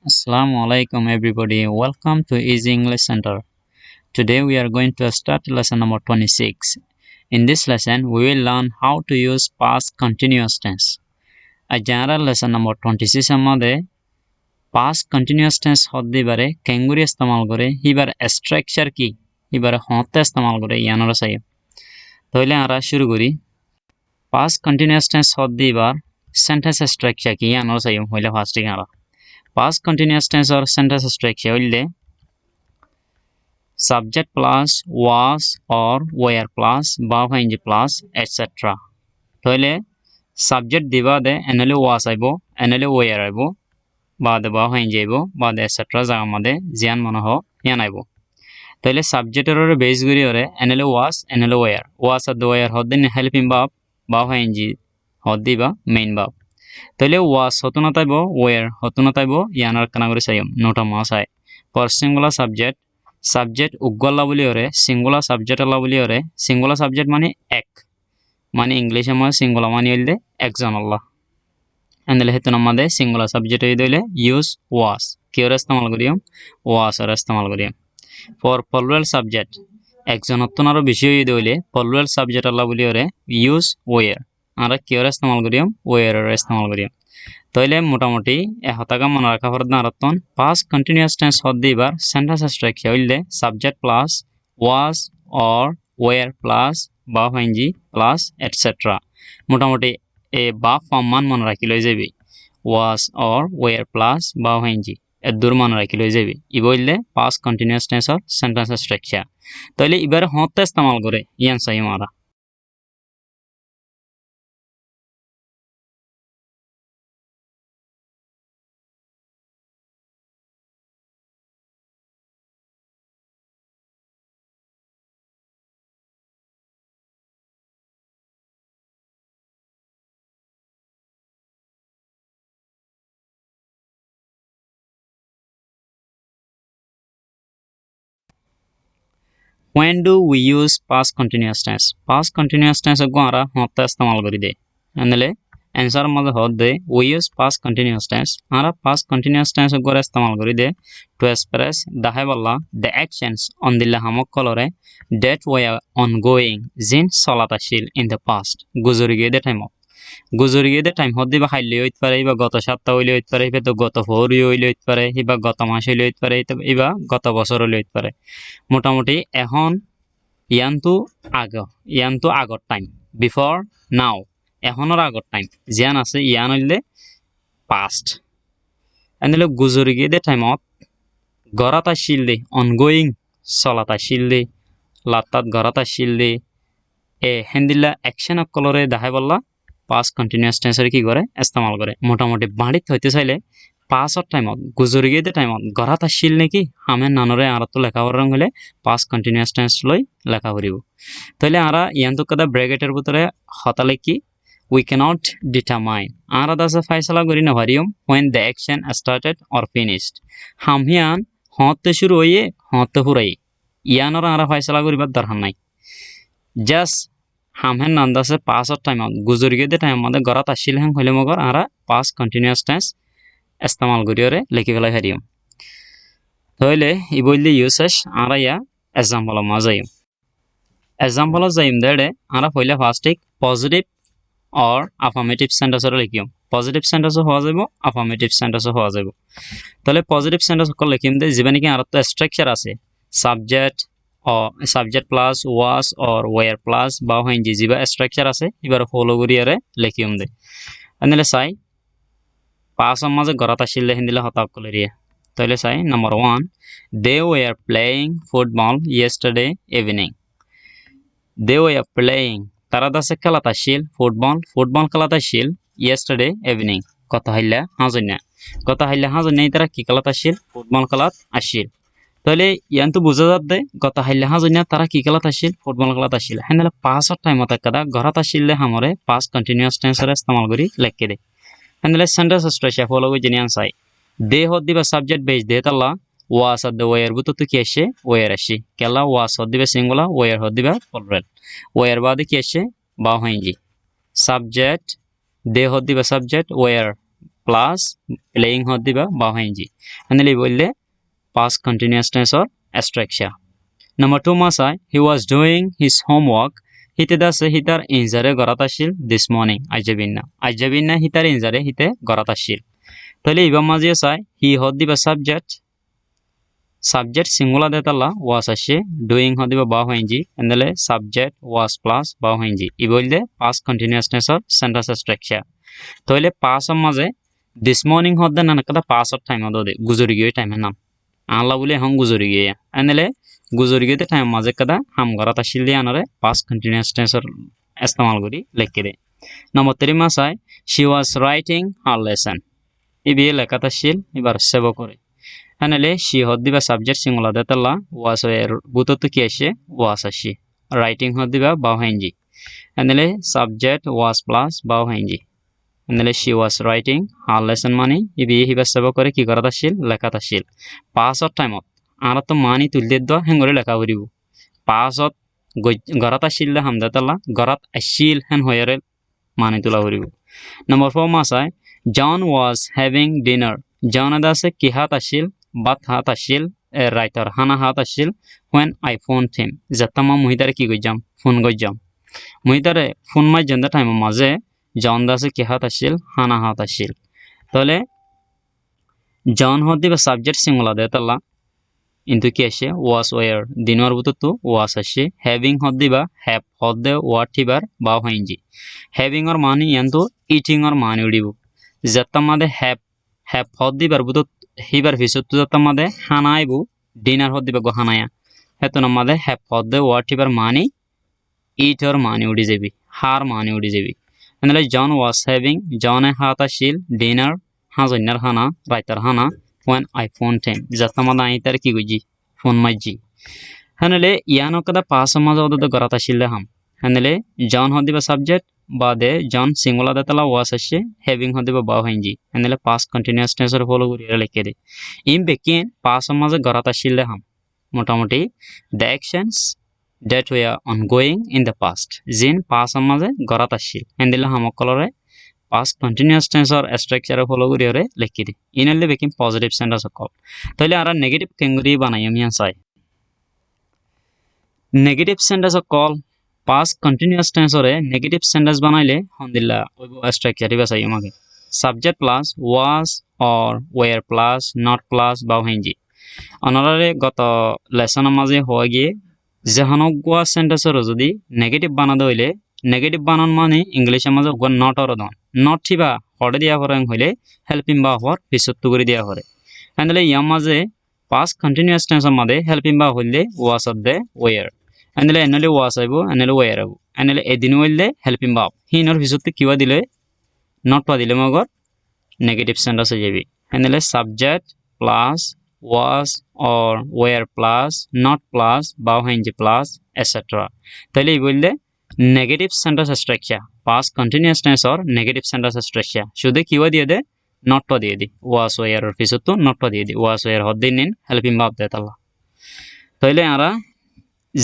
Assalamu alaikum everybody. Welcome to Easy English Center. Today we are going to start lesson number 26. In this lesson we will learn how to use past continuous tense. A general lesson number 26 আমাদের past continuous tense হদ্দি বারে কেঙ্গুরি ইস্তেমাল করে হিবার structure কি হিবার হতে ইস্তেমাল করে ইয়ানরা চাই তাহলে আমরা শুরু করি past continuous tense হদ্দি বার সেন্টেন্স স্ট্রাকচার কি ইয়ানরা চাই হইলে ফার্স্টে আমরা past continuous tense or sentence structure হইলে subject plus was or were plus verb ing plus etc. তাহলে subject দিবা দে এনেলে was আইব এনেলে were আইব বাদে verb ing আইব বাদে etc. জায়গা মধ্যে জিয়ান মনে হ ইয়ান আইব তাহলে সাবজেক্টের বেস করি ওরে এনেলে was এনেলে were was আর were হদিন হেল্পিং verb ing হদিবা মেইন verb তাহলে was হতো না তাইব where হতো না তাইব ইয়ানার কানা করে চাইম নোটা মাস আই পর সিঙ্গুলার সাবজেক্ট উগলা বলি ওরে সিঙ্গুলার সাবজেক্ট আলা বলি ওরে সিঙ্গুলার সাবজেক্ট মানে এক মানে ইংলিশে মানে সিঙ্গুলার মানে হইলে একজন আল্লাহ এন্ডলে হেতু নামাদে সিঙ্গুলার সাবজেক্ট হই দইলে ইউজ was কি ওরে ইস্তেমাল করিম was ওরে ইস্তেমাল করিম পর প্লুরাল সাবজেক্ট একজন হতো না আরো বেশি হই দইলে প্লুরাল সাবজেক্ট আলা বলি ওরে ইউজ where আমরা কি ওরে ইস্তেমাল করিম where ওরে ইস্তেমাল করিম তাইলে মোটামুটি হতাকা মনে রাখা পড়ে না আরতন past continuous tense হদ্দিবার সেন্টেন্স স্ট্রাকচার হইলে subject plus was or were plus verb ing plus etc. মোটামুটি এ verb form মান মনে রাখি লই যাবি was or were plus verb ing এর দূর মনে রাখি লই যাবি ই বললে past continuous tense or sentence structure তাইলে এবারে হতে ইস্তেমাল করে ইয়ান চাই আমরা When do we use past continuous tense? Past continuous tense को आरा होता इस्तेमाल करी दे अंदले आंसर मजे होत दे we use past continuous tense Ara past continuous tense को इस्तेमाल करी दे to express the haballa the actions on the lahamok colore that were ongoing zin solatashil in the past गुजर गए दे टाइम গুজরিয়ে দে টাইম হদ্দি বা খাইলে হইতে পারে বা গত সপ্তাহ হইলে হইতে পারে তো গত ফোরি হইলে হইতে পারে বা গত মাস হইলে হইতে পারে বা গত বছর হইলে হইতে পারে মোটামুটি এখন ইয়ানতো আগর টাইম বিফোর নাও এখনের আগর টাইম জিয়ান আছে ইয়ান হইলে পাস্ট এনেলে গুজরিয়ে দে টাইমত গরাত আসিল দে অনগোয়িং চলাত আসিল দে লাত্তাত গরাত আসিল দে এ হেন্দিল্লা অ্যাকশন কলরে দেখাই বললা past continuous tense কি করে ইস্তেমাল করে মোটামুটি বাড়িত হইতে চাইলে পাসর টাইমত গুজরি গিয়ে টাইমত গরাত আসিল নাকি হামের নানরে আর তো লেখা রং হলে past continuous tense লই লেখা করিব তাইলে আমরা ইয়ান্তু কদা ব্র্যাকেটের ভিতরে হতালে কি we cannot determine আমরা দাসে ফয়সালা করি না ভারিয়ম when the action started or finished হামিয়ান হতে শুরু হইয়ে হতে হুরাই ইয়ানর আমরা ফয়সালা করিবার দরকার নাই জাস্ট হামহেন নান্দাসে পাসর টাইমত গুজরি গিয়ে টাইম আমাদের গরাত আসিল হ্যাং হইলে মগর আমরা past continuous tense ইস্তেমাল করিওরে লিখি ফেলাই হারিম তাহলে ই বললে ইউসেস আমরা ইয়া এক্সাম্পল মাজাইম এক্সাম্পল যাইম দেড়ে আমরা পয়লা ফার্স্টে পজিটিভ অর আফার্মেটিভ সেন্টেন্সরে লিখিম পজিটিভ সেন্টেন্সও হওয়া যাব আফার্মেটিভ সেন্টেন্সও হওয়া যাব তাহলে পজিটিভ সেন্টেন্স সকল লিখিম দে যেবা নাকি আর তো স্ট্রাকচার আছে subject or subject plus was or were plus verb ing jiba structure আছে এবারে ফলো করিয়ারে লিখিম দে আনলে চাই পাঁচ মাঝে গরাত আসিলে হিন্দিলে হতাক কলিরিয়া তাহলে চাই number 1 they were playing football yesterday evening they were playing তারা দাসে খেলাত আসিল ফুটবল খেলাত আসিল yesterday evening কথা হইলা হাজনা তারা কি খেলাত আসিল ফুটবল খেলাত আসিল তাহলে ইয়ান তো বুঝা যাবে গত হাইলে হাজনা তারা কি খেলাত আসিল ফুটবল খেলাত আসিল হেনলে পাঁচর টাইমত একদা ঘরত আসিলে হামরে পাস্ট কন্টিনিউয়াস টেন্সর ইস্তেমাল করি লিখে দে হেনলে সেন্টেন্স স্ট্রাকচার ফলো করি জেনিয়ান চাই দে হদ দিবা সাবজেক্ট বেস দে তাল্লা ওয়াস আদ ওয়ার বুতো তো কি আসে ওয়ার আসি কেলা ওয়াস হদ দিবা সিঙ্গুলার ওয়ার হদ দিবা প্লুরাল ওয়ার বাদে কি আসে বা হইজি সাবজেক্ট দে হদ দিবা সাবজেক্ট ওয়ার প্লাস প্লেয়িং হদ দিবা বাও হেঞ্জি এনেলে বললে past continuous tense or structure. Number 2 masai he was doing his homework hite dase hitar injare gorat ashil this morning ajabinna hitar injare hite gorat ashil tole iba maji sai he hod diba subject singular detala was ashe doing hod diba ba hoinji endele subject was plus ba hoinji ibolde past continuous tense or sentence structure tole past maje this morning hod den nakada past of time odode guzuri gye time nam ala bole hang guzuri gye endele guzuri gye time maje kada ham gorat ashil di anore past continuous tense or istemal gori lekhe de number 3 masai she was writing her lesson ibi lekata shil ibar sebo kore anele she hod diba subject singular detala was er butotu ki ashe was ashe writing hod diba ba henji anele subject was plus ba henji anele she was writing her lesson mani ibi hiba sebo kore ki gorata shil lekata shil pass of time ara to mani tulde do hengore leka koribu pass of gorata shil le hamdatala gorat ashil hen hoyere mani tula koribu number 4 masai John was having dinner John adase ki hat ashil bat hat ashil a writer hana hat ashil when I phoned him jatama muhidare ki gojam phone gojam muhidare phone ma janda time maze John dase ki hat ashil hana hat ashil tole John hod diba subject singular detala into ki ashe was where dinor bututu was ashe having hod diba have hod de what hibar ba hoinji having or mani yanto eating or mani udibu jatamade have hod dibar butut hibar visuttu jatamade hanaibu dinner hod diba go hanaya heto namade have hod de what hibar mani eat or mani udi jebi har mani udi jebi anele John was having John e hata shil dinner hazoinar hana writer hana when I phoned him jatamada aitar ki goji phone maji hanele yano kada pasamaja odo gorata shille ham hanele John hod diba subject bade John singular datala was ashe having hod diba ba hoinji hanele past continuous tense er follow gori lekhe de in bekin pasamaja gorata shille ham motamoti the actions that were ongoing in the past jin pasamaja gorata shil handile hamokolore past continuous tense or structure follow gori ore lekhe de inelle bekin positive sentence call tole ara negative kenguri banayam yan sai negative sentence call past continuous tense ore negative sentence banaile hondilla oibo structure iba sai amage subject plus was or were plus not plus ba henji anarare goto lesson maje hoye jahanogwa sentence ro jodi negative banado hile negative banan mane english maje go not or don not thiba hode dia horang hile helping ba hor pisottu gori dia hore andle yamaje past continuous tense made helping ba hille was of the were andle enale was aibo enale were aibo enale edin hoille helping ba hinor pisottu kiwa dile not pa dile magor negative sentence jebi enale subject plus was or were plus not plus ba henji plus etc tale bolle negative sentence structure past continuous tense or negative sentence structure shude kiwa diye de not to diye di was were or pisottu not to diye di was were hoddinin helping ba detalla tale ara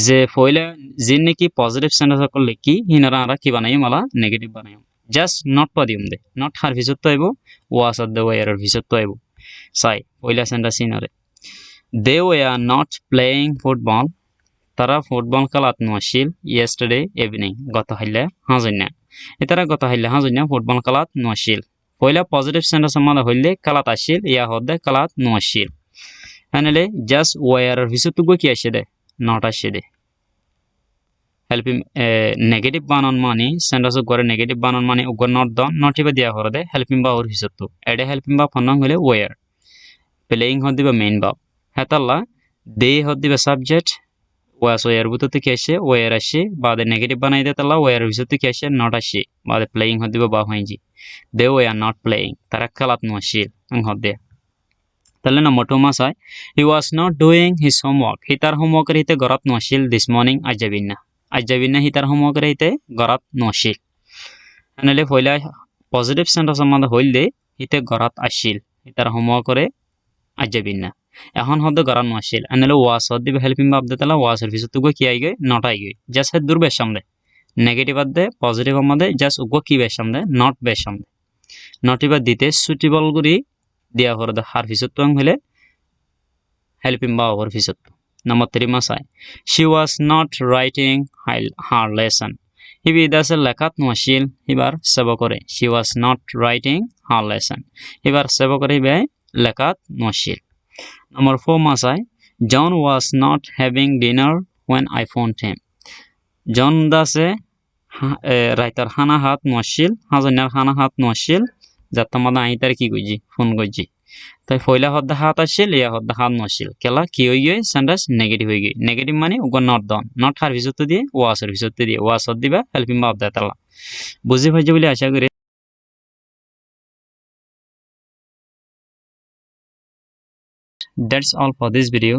যে ফইলে জিন নাকি positive sentence করলে কি হিনারা আমরা কি বানাই মালা negative বানাই জাস্ট নট পা দিম দে নট হার ভিসত তো আইবো ওয়াস অফ দ্য ওয়ার ভিসত তো আইবো সাই পইলা সেন্টেন্স হিনারে they were not playing football তারা ফুটবল খেলাত নছিল ইয়েস্টারডে ইভিনিং গত হাইলে হাজনা এতারা গত হাইলে হাজনা ফুটবল খেলাত নছিল পইলা পজিটিভ সেন্টেন্স মালা হইলে খেলাত আসিল ইয়া হদে খেলাত নছিল আনলে জাস্ট ওয়ার ভিসত গো কি আসে দে not ashide helping negative banon mani sentence gore negative banon mani ugor not don not iba dia horode helping ba or hisottu ede helping ba phonang hole where playing hodiba main ba hatalla they hodiba subject was where bututu keshe where ashe bade negative banai detalla where hisottu keshe not ashe bade playing hodiba ba hoinji they were not playing tarakkalat no ashe ang hodde তাহলে নম্বর 2 মাসাই he was not doing his homework hitar homework rite gorat noshil this morning ajabinna hitar homework rite gorat noshil anele hoila positive sentence amada hoilde hite gorat ashil hitar homework করে ajabinna এখন হদে gorat noshil anele was hodi helping verb detala was এর ভিতর গো কি আইগে not আইগে just হে দূর বেশ সামনে negative আদে পজিটিভ আমাদে জাস্ট উগো কি বেশ সামনে not বেশ সামনে নটিবা দিতে সুইটেবল করি দিয়া হর দা হার পিছত তো হলে হেল্পিং বা ওভার পিছত নম্বর 3 মাসায় she was not writing her lesson হিবি দাসে লেখাত নশিল হিবার সেব করে she was not writing her lesson হিবার সেব করে হিবে লেখাত নশিল নম্বর 4 মাসায় John was not having dinner when I phoned him জন দাসে রাইতার হানা হাত নশিল হাজনার হানা হাত নশিল যার তোমাদের আই তার কি কইজি ফোন কইজি তাই পয়লা হদ্দা হাত আসিল ইয়া হদ্দা হাত নশিল কেলা কি হয়ে গিয়ে সেন্টেন্স নেগেটিভ হয়ে গিয়ে নেগেটিভ মানে উগর নট দন নট হার ভিতর দিয়ে ওয়াসের ভিতর দিয়ে ওয়াসর দিবা হেল্পিং ভাব দেয় তালা বুঝি পাইছে বলে আশা করি that's all for this video